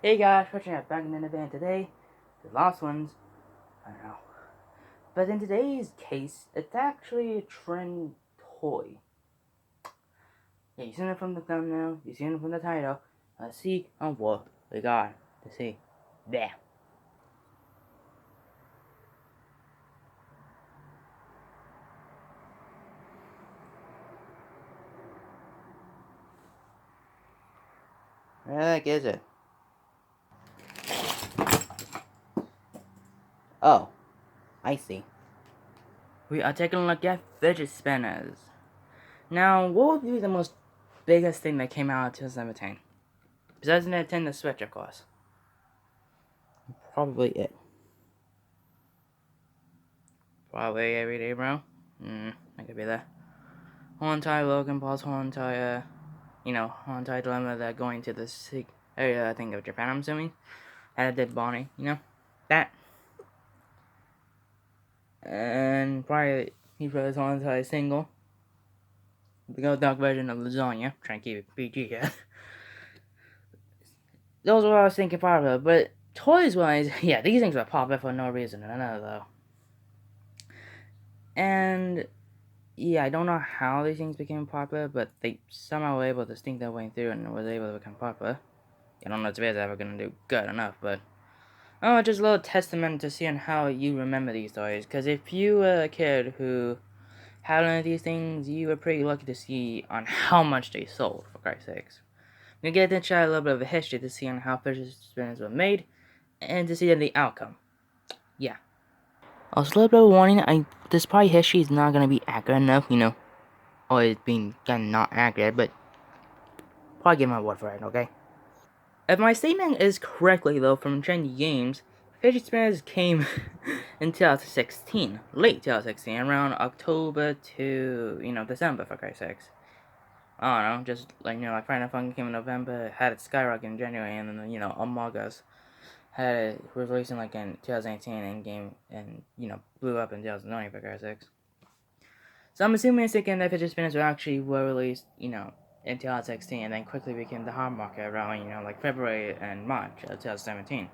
Hey guys, watching out back in the van today. The last ones, I don't know. But in today's case, it's actually a trend toy. Yeah, you seen it from the thumbnail, you seen it from the title. Let's see on what we got to see. There. Where the heck is it? Oh, I see. We are taking a look at fidget spinners. Now, what would be the most biggest thing that came out in 2017? Besides the Nintendo Switch, of course. Probably it. Probably everyday, bro. That could be that. Whole entire Logan Paul's whole entire, whole entire dilemma that going to the area, I think, of Japan, I'm assuming. Had a dead body, that. And probably he wrote his whole entire single. The Go Dog version of Lasagna. Trying to keep it PG here. Those were what I was thinking popular, but toys wise, yeah, these things were popular for no reason or another, though. And yeah, I don't know how these things became popular, but they somehow were able to sneak their way through and was able to become popular. I don't know if it's ever gonna do good enough, but just a little testament to seeing how you remember these toys. Because if you were a kid who had one of these things, you were pretty lucky to see on how much they sold, for Christ's sakes. You get to try a little bit of a history to see on how fidget spinners were made, and to see the outcome. Yeah. Also, a little bit of warning, this probably history is not gonna be accurate enough, or it's being kind of not accurate, but probably give my word for it, okay? If my statement is correctly, though, from Trendy Games, fidget spinners came in 2016, late 2016, around October to, December, for Christ's sakes. I don't know, just like Final Fun came in November, had it skyrocket in January, and then, Among Us had it releasing like in 2018 in game, and, blew up in 2020, for Christ's sakes. So I'm assuming it's thinking that fidget spinners were released, in 2016 and then quickly became the hot market around, like February and March of 2017.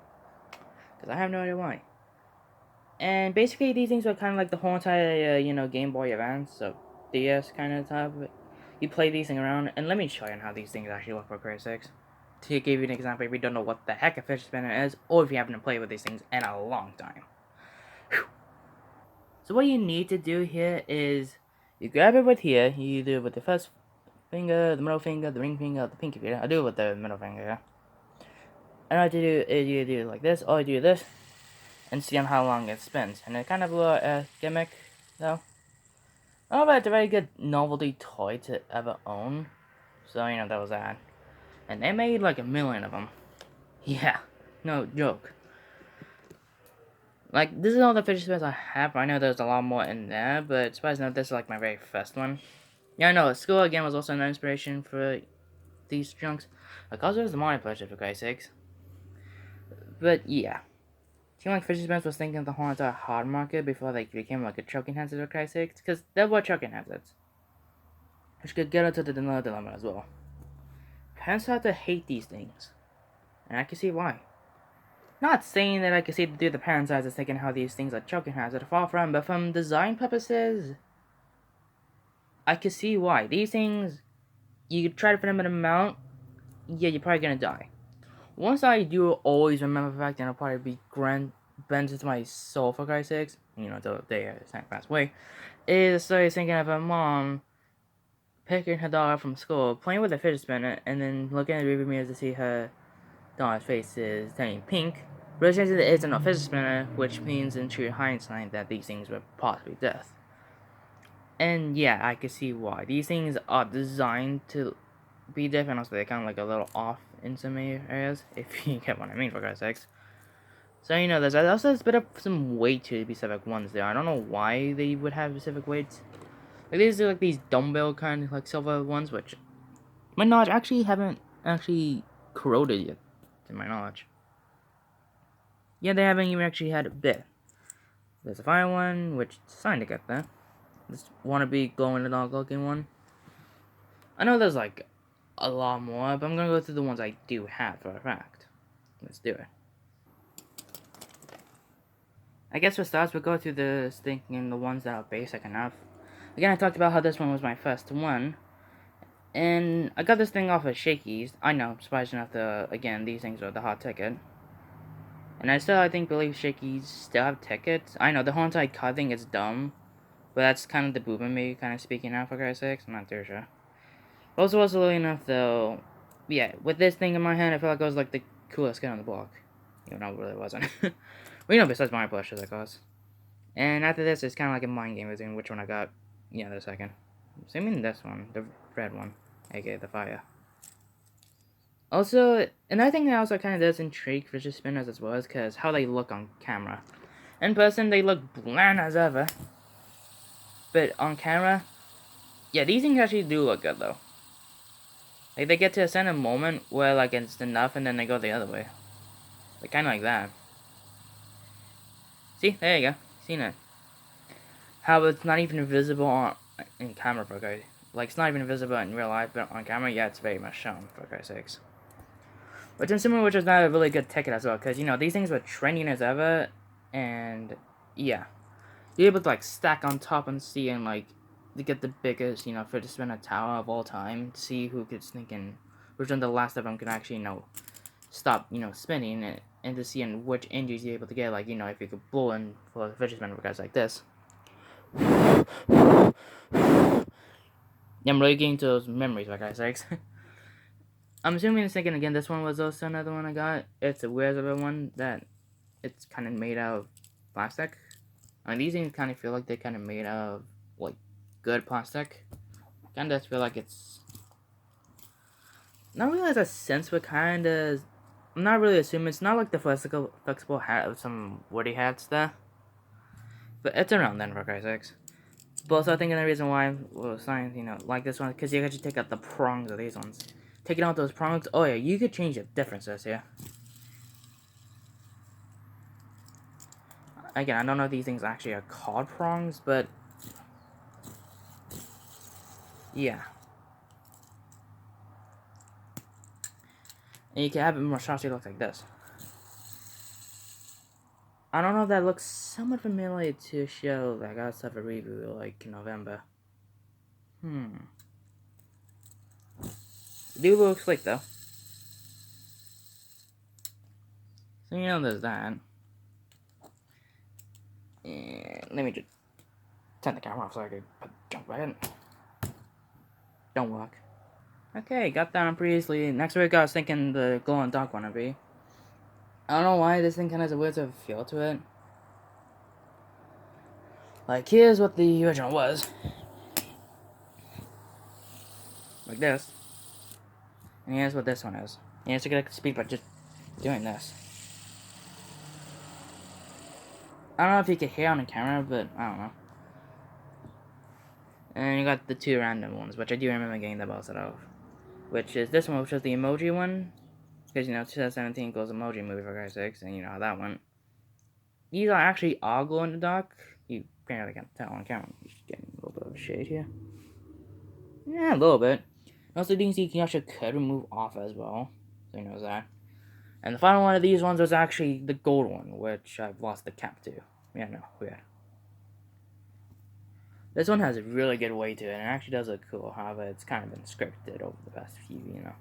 Because I have no idea why. And basically, these things were kind of like the whole entire, Game Boy Advance, so DS kind of type. You play these things around, and let me show you how these things actually work for Christ's sakes. To give you an example, if you don't know what the heck a fidget spinner is, or if you haven't played with these things in a long time. Whew. So what you need to do here is, you grab it with here, you do it with the first finger, the middle finger, the ring finger, the pinky finger. I do it with the middle finger. And all I do is you do it like this, or you do this, and see on how long it spins. And it's kind of a little gimmick, though. Oh, but it's a very good novelty toy to ever own. So, that was that. And they made like 1,000,000 of them. Yeah, no joke. Like, this is all the fidget spinners I have. I know there's a lot more in there, but surprised enough, this is like my very first one. Yeah, I know, school again was also an inspiration for these chunks. Like, also there's the Mario purchase, for Christ's sakes. But yeah. Seemed like fidget spinners was thinking of the whole entire hard market before they became like a choking hazard, for Christ's sakes. Because there were choking hazards. Which could get into the dilemma as well. Parents start to hate these things. And I can see why. Not saying that I can see the dude the parents as thinking how these things are choking hazard, far from, but from design purposes, I can see why. These things, you try to fit them in a mount, yeah, you're probably gonna die. Once I do always remember the fact that I'll probably be bent into my soul, for Christ's sakes, until the day I pass away, is started thinking of a mom picking her daughter up from school, playing with a fidget spinner, and then looking at the rearview mirror to see her daughter's face is turning pink, realizing that it isn't a fidget spinner, which means in true hindsight that these things were possibly death. And yeah, I can see why. These things are designed to be different, also they're kind of like a little off in some areas, if you get what I mean, for God's sakes. So, there's also a bit of some weight to the specific ones there. I don't know why they would have specific weights. Like, these are like these dumbbell kind of like silver ones, which, my knowledge, actually haven't actually corroded yet, to my knowledge. Yeah, they haven't even actually had a bit. There's a fire one, which is starting to get there. This wannabe glow-in-the-dark looking one. I know there's like a lot more, but I'm gonna go through the ones I do have for a fact. let's do it. I guess for starts, we'll go through the thinking the ones that are basic enough. Again, I talked about how this one was my first one. And I got this thing off of Shakey's. I know, surprised enough, again, these things are the hot ticket. And I still, I think, believe Shakey's still have tickets. I know, the whole entire card thing is dumb. But that's kind of the boob in me, kind of speaking out, for Christ's sakes. I'm not too sure. Also, lucky enough, though, yeah, with this thing in my hand, I feel like I was, like, the coolest kid on the block. Even though it really wasn't. Well, you know, besides my plushes, of course. And after this, it's kind of like a mind game between which one I got. Yeah, the second. Same in this one, the red one, aka the fire. Also, another thing that also kind of does intrigue fidget spinners as well is because how they look on camera. In person, they look bland as ever. But on camera, yeah, these things actually do look good though. Like, they get to a certain moment where, like, it's enough and then they go the other way. Like, kind of like that. See? There you go. Seen it. How it's not even visible in camera, for Christ's sake. Like, it's not even visible in real life, but on camera, yeah, it's very much shown, for Christ's sakes. Which in similar, which is not a really good ticket as well, because, you know, these things were trending as ever, and, yeah. You're able to, like, stack on top and see, and, like, to get the biggest, you know, fidget spinner tower of all time, to see who could sneak in, which one the last of them could actually, you know, stop, you know, spinning it, and to see in which injuries you're able to get, like, you know, if you could blow in for a fidget spinner guys like this. Yeah, I'm really getting to those memories, like I said. I'm assuming it's thinking again, this one was also another one I got. It's a weird one that it's kind of made out of plastic. I mean, these things kind of feel like they're kind of made out of, like, good plastic. Kind of feel like it's not really as a sense, but kind of. I'm not really assuming it's not like the flexible hat of some Woody hats there. But it's around then, for Christ's sakes. But also, I think the reason why I was saying, you know, like this one, because you actually take out the prongs of these ones. Taking out those prongs, oh yeah, you could change the differences here. Again, I don't know if these things actually are called prongs, but yeah. And you can have it more monstrosity look like this. I don't know if that looks somewhat familiar to a show that got stuff a review like in November. It do look slick though. So you know there's that. And let me just turn the camera off so I can jump right in. Don't work. Okay, got that on previously. Next week I was thinking the glow in the dark one would be. I don't know why this thing kind of has a weird sort of feel to it. Like, here's what the original was. Like this. And here's what this one is. And you have to get up to speed by just doing this. I don't know if you can hear on the camera, but I don't know. And you got the two random ones, which I do remember getting the boss out of. Which is this one, which is the emoji one. Because, you know, 2017 goes emoji movie for Christ's sakes, and you know how that went. These are actually all glow in the dark. You apparently can't tell on camera. Just getting a little bit of shade here. Yeah, a little bit. Also, things you can actually could remove off as well. So you know that. And the final one of these ones was actually the gold one, which I've lost the cap to. Yeah, no, weird. This one has a really good weight to it, and it actually does look cool. However, it's kind of been scripted over the past few, you know,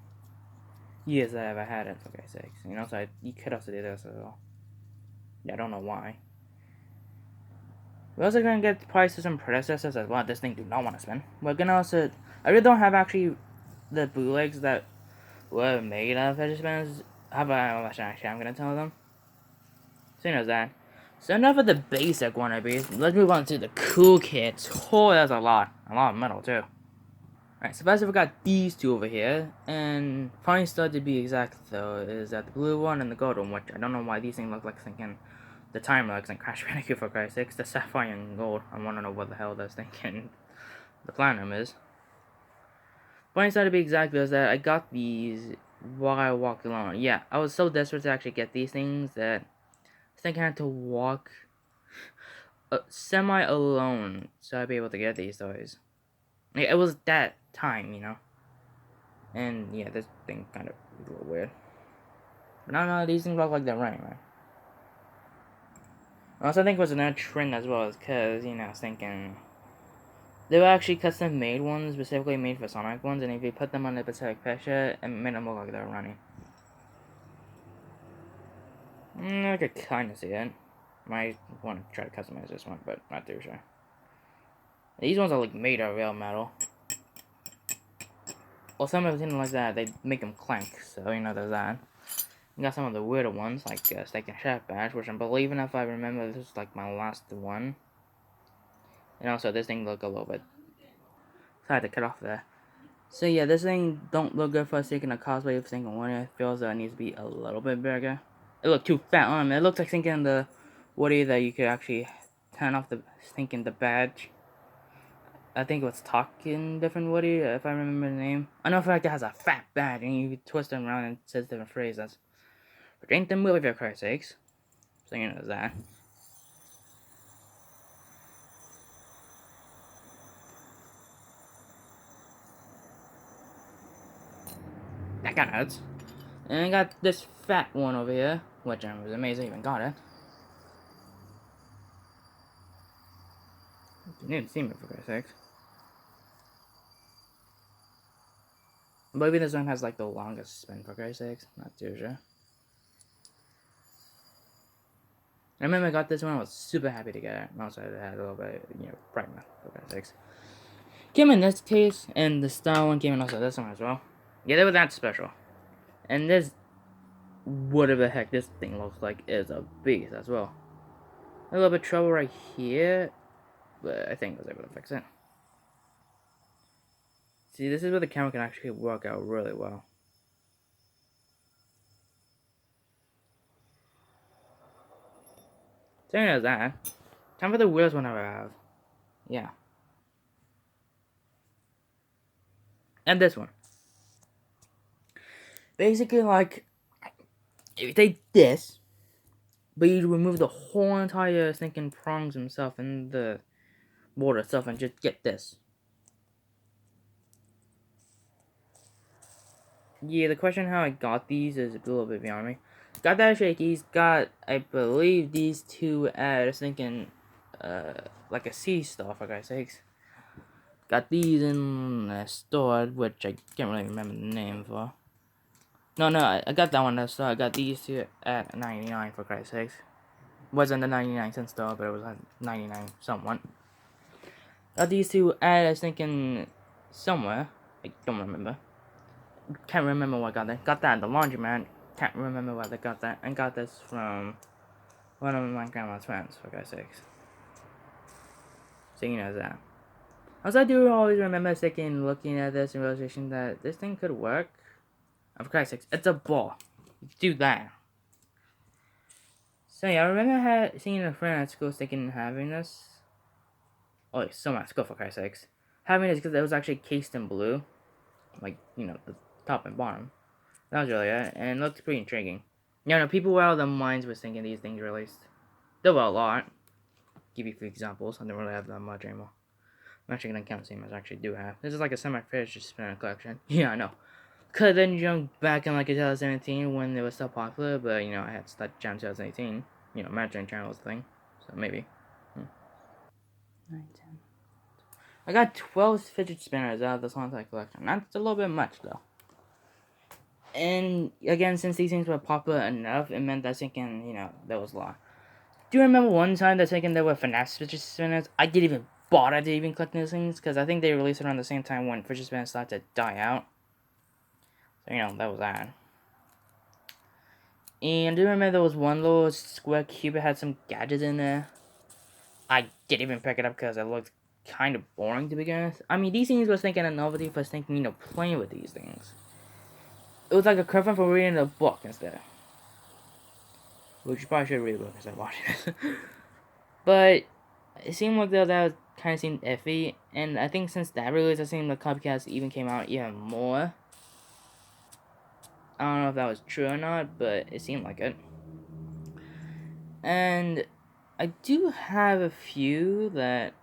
years that I've had it, for Christ's sakes. You know, so you could also do this as well. Yeah, I don't know why. We're also gonna get prices some predecessors as well. This thing do not want to spin. We're gonna also. I really don't have actually the bootlegs that were made of fidget spinners. How about actually? I'm gonna tell them. So you know that. So enough of the basic wannabes. Let's move on to the cool kits. Oh, that's a lot of metal too. Alright, so first we got these two over here, and funny stuff to be exact though is that the blue one and the gold one, which I don't know why these things look like thinking the timer looks like Crash Bandicoot for Christ's sakes, the sapphire and gold. I want to know what the hell that's thinking the platinum is. Funny stuff to be exact though is that I got these while I walked alone. Yeah, I was so desperate to actually get these things that I think I had to walk semi alone so I'd be able to get these toys. Like, it was that time, you know. And yeah, this thing kind of is a little weird. But no, these things look like they're running, right? Also, I think it was another trend as well, because, you know, I was thinking they were actually custom made ones, specifically made for Sonic ones, and if you put them on a specific picture, it made them look like they were running. I could kind of see it. Might want to try to customize this one, but not too sure. These ones are like made of real metal. Well, some of them like that, they make them clank, so you know there's that. You got some of the weirder ones, like Steak and Chef Badge, which I'm believing, if I remember, this is like my last one. And also, this thing look a little bit... Sorry to cut off there. So yeah, this thing don't look good for thinking a cosplay of thinking one. It feels that it needs to be a little bit bigger. It looked too fat on him. It looks like thinking the Woody that you could actually turn off the thinking the badge. I think it was Talking Different Woody, if I remember the name. I know for fact it has a fat badge, and you twist it around and it says different phrases. But ain't the movie for Christ's sakes. So you know that. That got nuts. And I got this fat one over here, which I was amazed I even got it. You didn't see me for Christ's sakes. Maybe this one has like the longest spin for Christ's sakes. Not too sure. I remember I got this one, I was super happy to get it. And also, it had a little bit, you know, brightness for Christ's sakes. Came in this case, and the Star one came in also this one as well. Yeah, they were that special. And this, whatever the heck this thing looks like, is a beast as well. A little bit of trouble right here, but I think I was able to fix it. See, this is where the camera can actually work out really well. So there's that. Time for the weirdest one I ever have. Yeah. And this one. Basically, like, if you take this, but you remove the whole entire stinking prongs himself and the board itself and just get this. Yeah, the question how I got these is a little bit beyond me. Got that shakies, got, I believe, these two at, thinking, like a sea star, for God's sakes. Got these in a store, which I can't really remember the name for. No, I got that one at the store. I got these two at 99, for Christ's sakes. Wasn't the 99-cent store, but it was like 99 somewhat. Got these two at, I was thinking, somewhere. I don't remember. Can't remember what I got there. Got that at the laundromat. Can't remember where I got that. And got this from one of my grandma's friends, for God's sakes. So you know that. Also, I do always remember thinking, looking at this and realization that this thing could work. And for Christ's sakes, it's a ball. You can do that. So yeah, I remember seeing a friend at school thinking having this. Oh, wait, someone at school, for Christ's sakes. Having this because it was actually cased in blue. Like, you know, the top and bottom. That was really it, and it looked pretty intriguing. Yeah, no, people were out of their minds with thinking these things released. There were a lot. Give you a few examples. I don't really have that much anymore. I'm actually gonna count the same as I actually do have. This is like a semi-finished spinner collection. Yeah, I know. Could then jump back in like 2017 when it was still popular, but you know, I had to start jam 2018. You know, Magic Channel was the thing. So maybe. 9, 10. I got 12 fidget spinners out of this entire collection. That's a little bit much though. And again, since these things were popular enough, it meant that thinking, you know, there was a lot. Do you remember one time that thinking there were FNAF fidget spinners? I didn't even bother to even collect these things, because I think they released around the same time when fidget spinners started to die out. So, you know, that was that. And do you remember there was one little square cube that had some gadgets in there? I didn't even pick it up because it looked kind of boring to begin with. I mean, these things was thinking a novelty for thinking, you know, playing with these things. It was like a cover for reading a book instead. Which you probably should read the book instead of watching this. But it seemed like that kind of seemed iffy. And I think since that release, it seemed like copycats even came out even more. I don't know if that was true or not, but it seemed like it. And I do have a few that...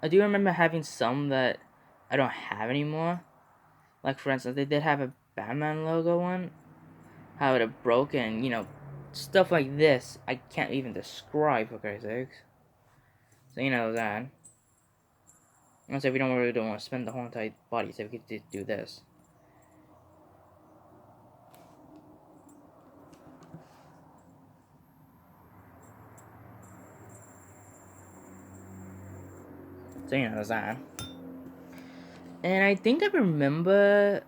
I do remember having some that I don't have anymore. Like, for instance, they did have a Batman logo one. how it broke, and stuff like this I can't even describe, for Christ's sakes. So that. Unless if we really don't want to spend the whole entire body, so we could just do this. So there's that. And I think I remember,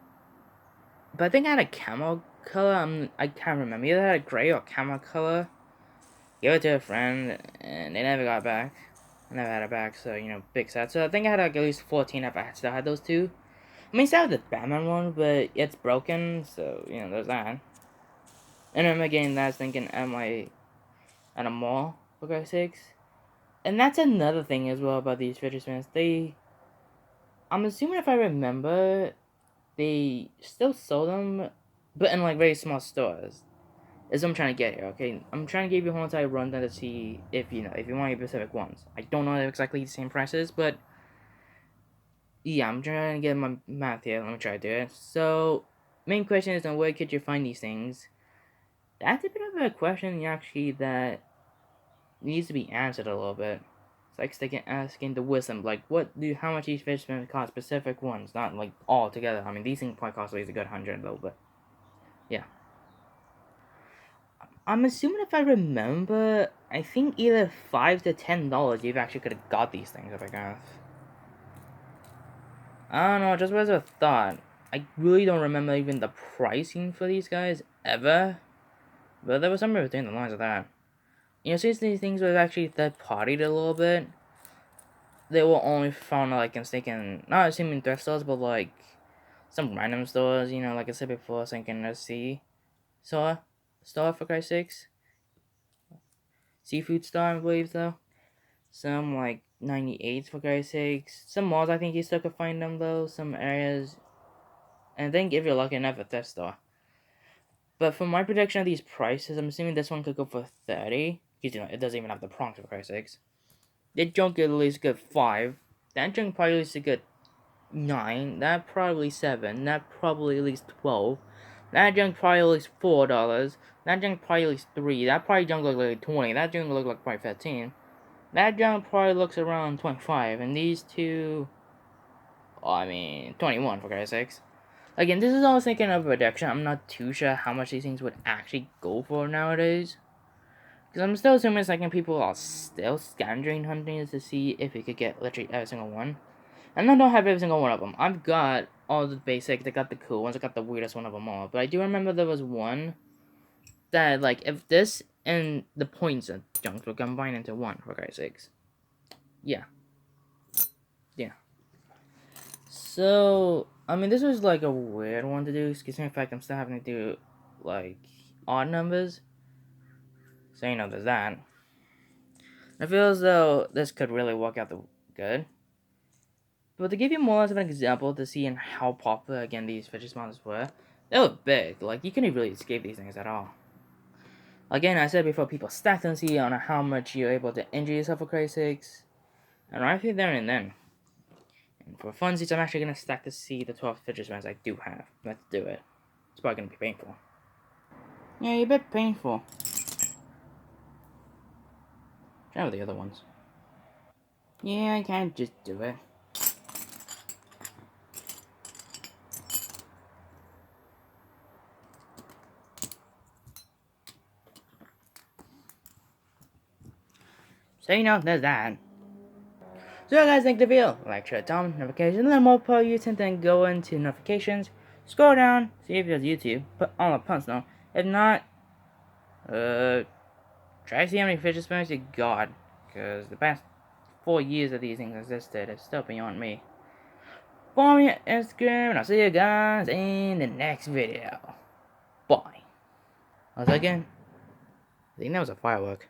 but I think I had a camo color. I can't remember. Either I had a gray or camo color. Gave it to a friend, and they never got back. I never had it back, so big set. So I think I had like at least 14 if I still had those two. I mean, still have the Batman one, but it's broken, so there's that. And I'm again, that's thinking, am I at a mall for God's sakes? And that's another thing as well about these fidget spinners. I'm assuming if I remember, they still sold them, but in like very small stores. Is what I'm trying to get here, okay? I'm trying to give you a whole entire rundown to see if you want specific ones. I don't know exactly the same prices, but yeah, I'm trying to get my math here. Let me try to do it. So, main question is, on where could you find these things? That's a bit of a question actually that needs to be answered a little bit. It's like asking the wisdom, like how much each fish spin cost, specific ones, not like all together. I mean, these things probably cost at least a good 100 though, but yeah. I'm assuming if I remember, I think either $5 to $10 you've actually could have got these things if I guess. I don't know, just was a thought. I really don't remember even the pricing for these guys ever, but there was somewhere between the lines of that. Since these things were actually third-partied a little bit, they were only found like in not assuming thrift stores, but like some random stores. Like I said before, thinking a store for Christ's sakes, seafood store I believe though. Some like 98s for Christ's sakes. Some malls I think you still could find them though. Some areas, and I think if you're lucky enough, a thrift store. But for my prediction of these prices, I'm assuming this one could go for 30. Because it doesn't even have the prongs for Christ's sakes. That junk at least good 5. That junk probably at least a good 9. That probably 7. That probably at least 12. That junk probably at least $4. That junk probably at least 3. That probably junk look like 20. That junk look like probably 15. That junk probably looks around 25. And these two, oh, I mean, 21 for Christ's sakes. Again, this is all thinking of a prediction. I'm not too sure how much these things would actually go for nowadays. Because I'm still assuming people are still scavenging hunting to see if we could get literally every single one. And I don't have every single one of them. I've got all the basic, I got the cool ones, I got the weirdest one of them all. But I do remember there was one that, like, if this and the points of junk would combine into one, for Christ's sakes. Yeah. Yeah. So, I mean, this was, like, a weird one to do. Excuse me, in fact, I'm still having to do, like, odd numbers. So, there's that. I feel as though this could really work out good. But to give you more of an example to see how popular, again, these fidget spinners were, they were big. Like, you couldn't really escape these things at all. Again, I said before, people stacked and see on how much you're able to injure yourself for Christ's sakes. And right there and then. And for funsies, I'm actually going to stack to see the 12 fidget spinners I do have. Let's do it. It's probably going to be painful. Yeah, a bit painful. Try with the other ones. Yeah, I can't just do it. So, there's that. So you guys think the video? Like, share, comment, notifications, and then more per YouTube, then go into notifications, scroll down, see if there's YouTube, put all the punts now. If not, try to see how many fidget spinners you got, because the past 4 years that these things existed is still beyond me. Follow me on Instagram, and I'll see you guys in the next video. Bye. Once again, I think that was a firework.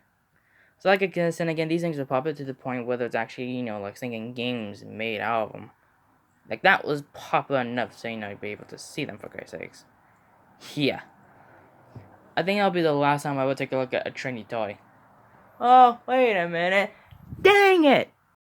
So like I guess, and again, these things are popular to the point where there's actually, like thinking games made out of them. Like, that was popular enough so, you'd be able to see them, for Christ's sakes. Yeah. I think that'll be the last time I will take a look at a trendy toy. Oh, wait a minute. Dang it!